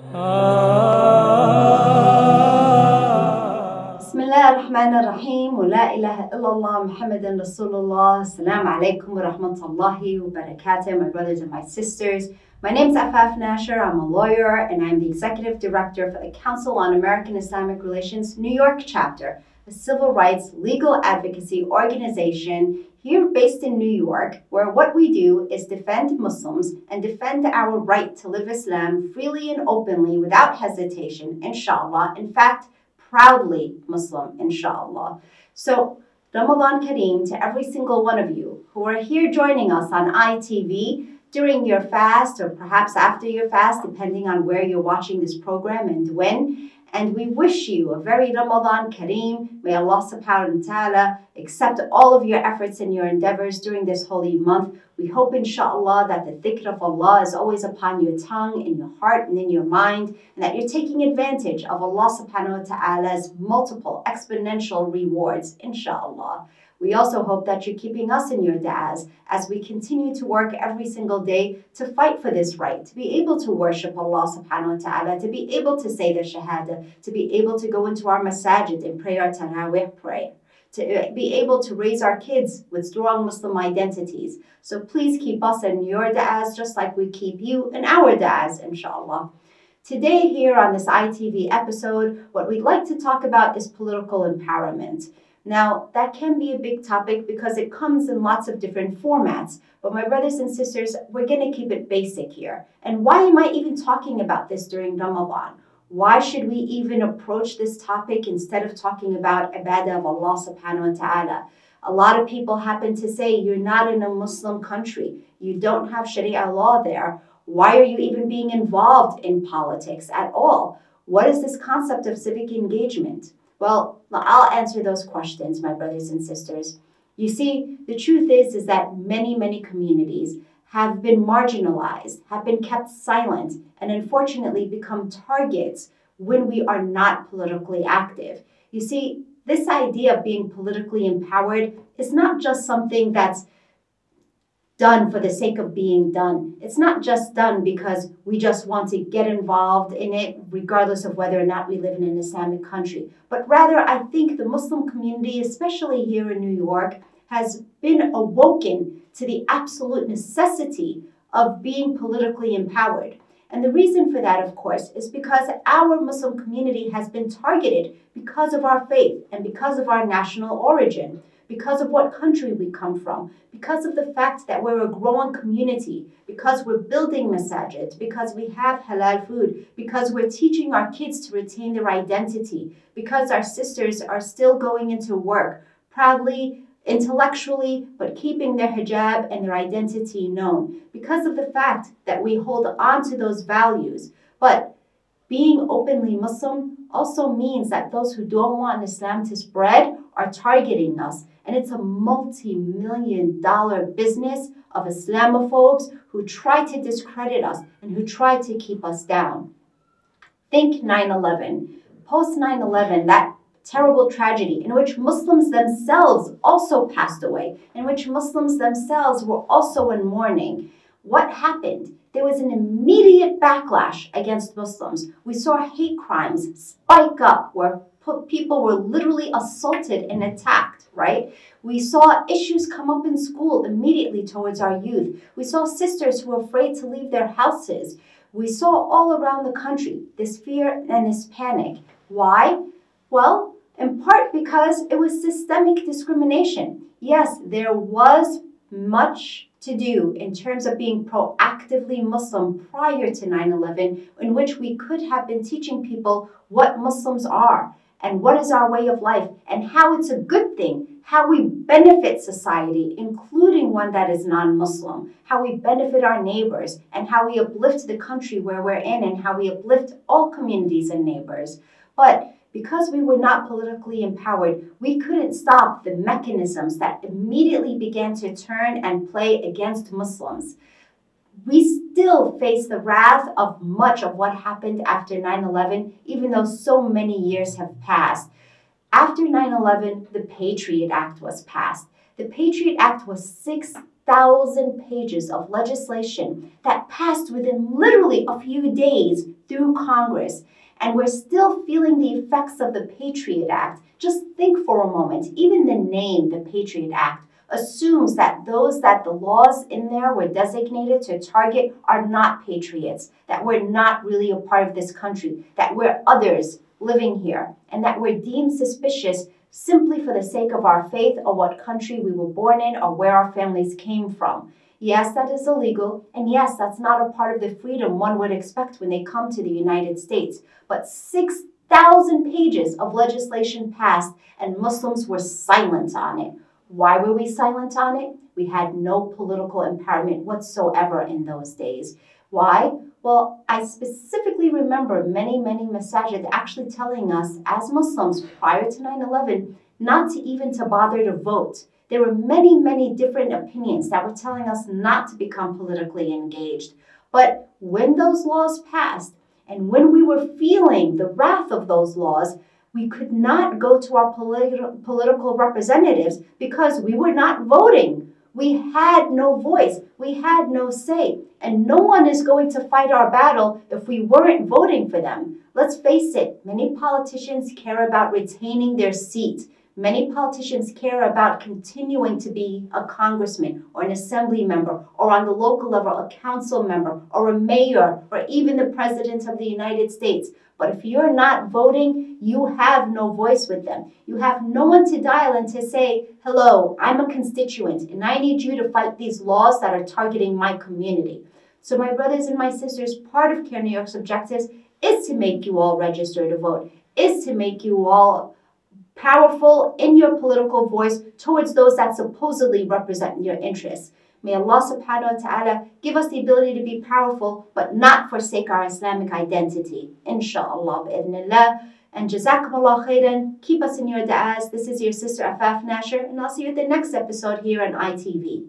Bismillah ar-Rahman ar-Rahim wa la ilaha illallah Muhammadan Rasulullah. Assalamu alaikum wa rahmatullahi wa barakatuh, my brothers and my sisters. My name is Afaf Nasher. I'm a lawyer and I'm the Executive Director for the Council on American Islamic Relations New York chapter, a civil rights legal advocacy organization here based in New York, where what we do is defend Muslims and defend our right to live Islam freely and openly without hesitation, inshallah. In fact, proudly Muslim, inshallah. So, Ramadan Kareem to every single one of you who are here joining us on ITV during your fast or perhaps after your fast, depending on where you're watching this program and when. And we wish you a very Ramadan Kareem. May Allah subhanahu wa ta'ala accept all of your efforts and your endeavors during this holy month. We hope, inshallah, that the dhikr of Allah is always upon your tongue, in your heart, and in your mind, and that you're taking advantage of Allah subhanahu wa ta'ala's multiple exponential rewards, inshallah. We also hope that you're keeping us in your da'as as we continue to work every single day to fight for this right, to be able to worship Allah subhanahu wa ta'ala, to be able to say the shahada, to be able to go into our masajid and pray our tarawih prayer, to be able to raise our kids with strong Muslim identities. So please keep us in your da'as just like we keep you in our da'as, inshallah. Today here on this ITV episode, what we'd like to talk about is political empowerment. Now, that can be a big topic because it comes in lots of different formats. But my brothers and sisters, we're going to keep it basic here. And why am I even talking about this during Ramadan? Why should we even approach this topic instead of talking about ibadah of Allah subhanahu wa ta'ala? A lot of people happen to say, you're not in a Muslim country. You don't have Sharia law there. Why are you even being involved in politics at all? What is this concept of civic engagement? Well, I'll answer those questions, my brothers and sisters. You see, the truth is that many communities have been marginalized, have been kept silent, and unfortunately become targets when we are not politically active. You see, this idea of being politically empowered is not just something that's done for the sake of being done. It's not just done because we just want to get involved in it, regardless of whether or not we live in an Islamic country. But rather, I think the Muslim community, especially here in New York, has been awoken to the absolute necessity of being politically empowered. And the reason for that, of course, is because our Muslim community has been targeted because of our faith and because of our national origin, because of what country we come from, because of the fact that we're a growing community, because we're building masajid, because we have halal food, because we're teaching our kids to retain their identity, because our sisters are still going into work proudly, intellectually, but keeping their hijab and their identity known, because of the fact that we hold on to those values. But being openly Muslim also means that those who don't want Islam to spread are targeting us. And it's a multi-million-dollar business of Islamophobes who try to discredit us and who try to keep us down. Think 9/11. Post 9/11, that terrible tragedy in which Muslims themselves also passed away, in which Muslims themselves were also in mourning. What happened? There was an immediate backlash against Muslims. We saw hate crimes spike up where people were literally assaulted and attacked, right? We saw issues come up in school immediately towards our youth. We saw sisters who were afraid to leave their houses. We saw all around the country this fear and this panic. Why? Well, in part because it was systemic discrimination. Yes, there was much to do in terms of being proactively Muslim prior to 9/11, in which we could have been teaching people what Muslims are and what is our way of life and how it's a good thing, how we benefit society, including one that is non-Muslim, how we benefit our neighbors, and how we uplift the country where we're in and how we uplift all communities and neighbors. But because we were not politically empowered, we couldn't stop the mechanisms that immediately began to turn and play against Muslims. We still face the wrath of much of what happened after 9/11, even though so many years have passed. After 9/11, the Patriot Act was passed. The Patriot Act was 6 6,000 pages of legislation that passed within literally a few days through Congress. And we're still feeling the effects of the Patriot Act. Just think for a moment, even the name, the Patriot Act, assumes that those that the laws in there were designated to target are not patriots, that we're not really a part of this country, that we're others living here, and that we're deemed suspicious simply for the sake of our faith or what country we were born in or where our families came from. Yes, that is illegal, and yes, that's not a part of the freedom one would expect when they come to the United States. But 6,000 pages of legislation passed, and Muslims were silent on it. Why were we silent on it? We had no political empowerment whatsoever in those days. Why? Well, I specifically remember many masajid actually telling us as Muslims prior to 9/11 not to even to bother to vote. There were many different opinions that were telling us not to become politically engaged. But when those laws passed and when we were feeling the wrath of those laws, we could not go to our political representatives because we were not voting. We had no voice. We had no say. And no one is going to fight our battle if we weren't voting for them. Let's face it, many politicians care about retaining their seat. Many politicians care about continuing to be a congressman or an assembly member or on the local level a council member or a mayor or even the president of the United States. But if you're not voting, you have no voice with them. You have no one to dial in to say, hello, I'm a constituent and I need you to fight these laws that are targeting my community. So my brothers and my sisters, part of Care New York's objectives is to make you all register to vote, is to make you all powerful in your political voice towards those that supposedly represent your interests. May Allah subhanahu wa ta'ala give us the ability to be powerful, but not forsake our Islamic identity. Inshallah, bi'idhnillah. And jazakumullah khairan. Keep us in your da'as. This is your sister Afaf Nasher, and I'll see you at the next episode here on ITV.